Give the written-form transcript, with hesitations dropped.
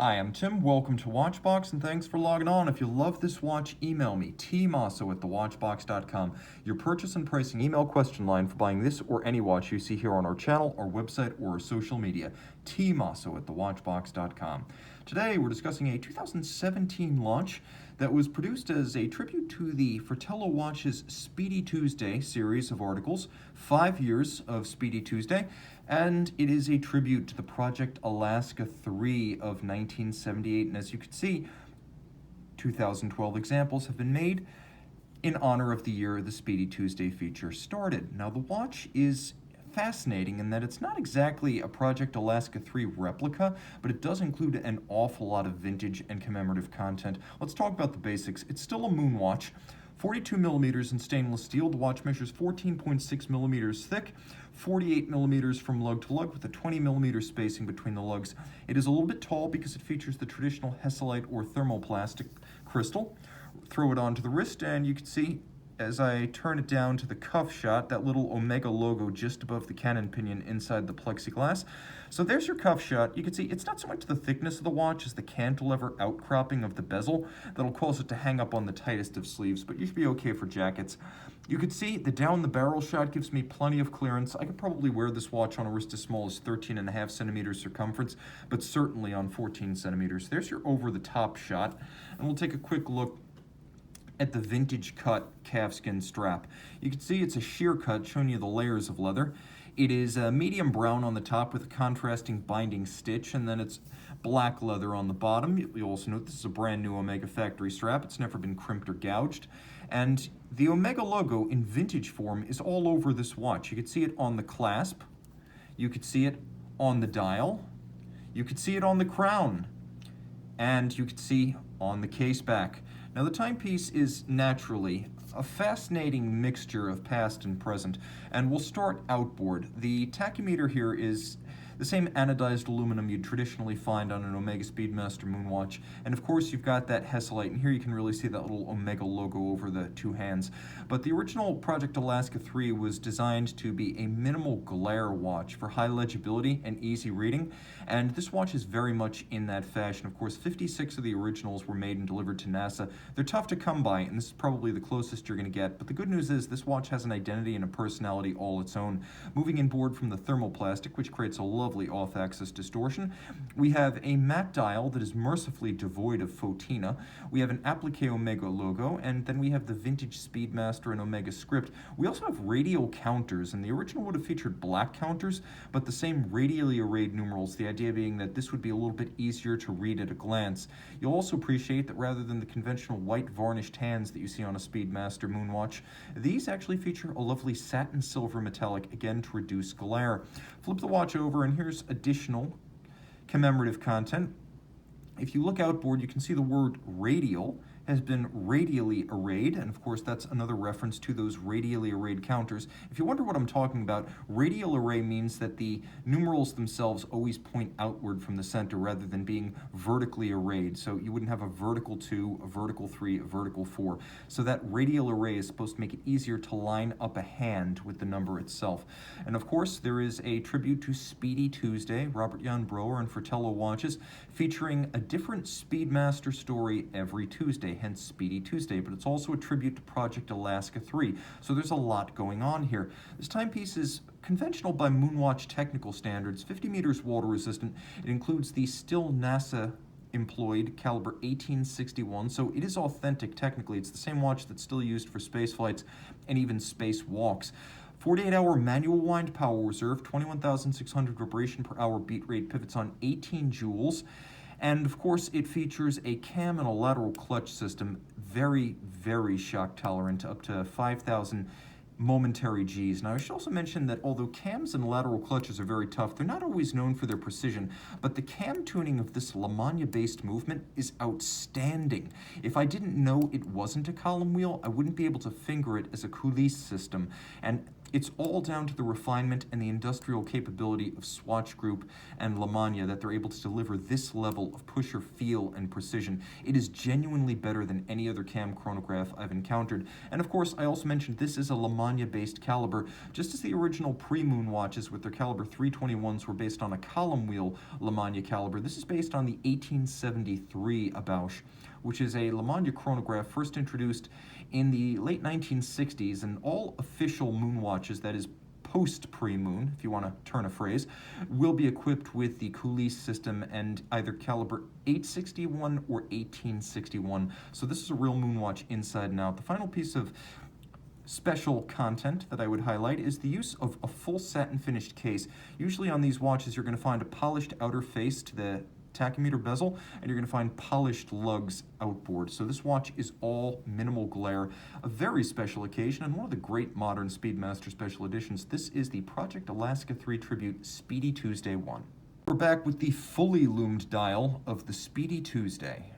Hi, I'm Tim. Welcome to Watchbox, and thanks for logging on. If you love this watch, email me, tmosso at thewatchbox.com. Your purchase and pricing email question line for buying this or any watch you see here on our channel, our website, or our social media, tmosso at thewatchbox.com. Today, we're discussing a 2017 launch that was produced as a tribute to the Fratello Watch's Speedy Tuesday series of articles, 5 years of Speedy Tuesday, and it is a tribute to the Project Alaska 3 of 1978. And as you can see, 2012 examples have been made in honor of the year the Speedy Tuesday feature started. Now, the watch is fascinating in that it's not exactly a Project Alaska 3 replica, but it does include an awful lot of vintage and commemorative content. Let's talk about the basics. It's still a Moonwatch. 42 millimeters in stainless steel. The watch measures 14.6 millimeters thick, 48 millimeters from lug to lug with a 20 millimeter spacing between the lugs. It is a little bit tall because it features the traditional Hesalite or thermoplastic crystal. Throw it onto the wrist and you can see as I turn it down to the cuff shot, that little Omega logo just above the cannon pinion inside the plexiglass. So there's your cuff shot. You can see it's not so much the thickness of the watch as the cantilever outcropping of the bezel that'll cause it to hang up on the tightest of sleeves, but you should be okay for jackets. You can see the down the barrel shot gives me plenty of clearance. I could probably wear this watch on a wrist as small as 13.5 centimeters circumference, but certainly on 14 centimeters. There's your over the top shot, and we'll take a quick look at the vintage cut calfskin strap. You can see it's a sheer cut showing you the layers of leather. It is medium brown on the top with a contrasting binding stitch, and then it's black leather on the bottom. You'll also note this is a brand new Omega factory strap. It's never been crimped or gouged. And the Omega logo in vintage form is all over this watch. You can see it on the clasp. You could see it on the dial. You could see it on the crown. And you could see on the case back. Now, the timepiece is naturally a fascinating mixture of past and present, and we'll start outboard. The tachymeter here is the same anodized aluminum you'd traditionally find on an Omega Speedmaster Moonwatch, and of course you've got that Hesalite, and here you can really see that little Omega logo over the two hands. But the original Project Alaska 3 was designed to be a minimal glare watch for high legibility and easy reading, and this watch is very much in that fashion. Of course, 56 of the originals were made and delivered to NASA. They're tough to come by, and this is probably the closest you're going to get, but the good news is this watch has an identity and a personality all its own. Moving inboard from the thermoplastic, which creates a lovely off-axis distortion, we have a matte dial that is mercifully devoid of photina. We have an applique Omega logo, and then we have the vintage Speedmaster and Omega script. We also have radial counters, and the original would have featured black counters, but the same radially arrayed numerals, the idea being that this would be a little bit easier to read at a glance. You'll also appreciate that rather than the conventional white varnished hands that you see on a Speedmaster Moonwatch, these actually feature a lovely satin silver metallic, again to reduce glare. Flip the watch over, and here's additional commemorative content. If you look outboard, you can see the word radial has been radially arrayed, and of course that's another reference to those radially arrayed counters. If you wonder what I'm talking about, radial array means that the numerals themselves always point outward from the center rather than being vertically arrayed. So you wouldn't have a vertical 2, a vertical 3, a vertical 4. So that radial array is supposed to make it easier to line up a hand with the number itself. And of course there is a tribute to Speedy Tuesday, Robert Jan Brouwer and Fratello Watches, featuring a different Speedmaster story every Tuesday, hence Speedy Tuesday, but it's also a tribute to Project Alaska 3, so there's a lot going on here. This timepiece is conventional by Moonwatch technical standards, 50 meters water resistant. It includes the still NASA employed caliber 1861, so it is authentic technically. It's the same watch that's still used for space flights and even space walks. 48-hour manual wind power reserve, 21,600 vibration per hour beat rate, pivots on 18 joules. And of course, it features a cam and a lateral clutch system, very, very shock tolerant, up to 5,000 momentary Gs. Now, I should also mention that although cams and lateral clutches are very tough, they're not always known for their precision, but the cam tuning of this LaMagna-based movement is outstanding. If I didn't know it wasn't a column wheel, I wouldn't be able to finger it as a coulisse system. And It's all down to the refinement and the industrial capability of Swatch Group and Lemania that they're able to deliver this level of pusher feel and precision. It is genuinely better than any other cam chronograph I've encountered. And of course, I also mentioned this is a Lemania-based caliber, just as the original pre-Moon watches with their caliber 321s were based on a column wheel Lemania caliber. This is based on the 1873 Abausch, which is a Lemania chronograph first introduced in the late 1960s, and all official Moon watches, that is post pre-Moon, if you want to turn a phrase, will be equipped with the coulisse system and either caliber 861 or 1861. So this is a real Moon watch inside and out. The final piece of special content that I would highlight is the use of a full satin finished case. Usually on these watches you're going to find a polished outer face to the tachymeter bezel, and you're going to find polished lugs outboard. So this watch is all minimal glare, a very special occasion, and one of the great modern Speedmaster special editions. This is the Project Alaska 3 Tribute Speedy Tuesday 1. We're back with the fully loomed dial of the Speedy Tuesday.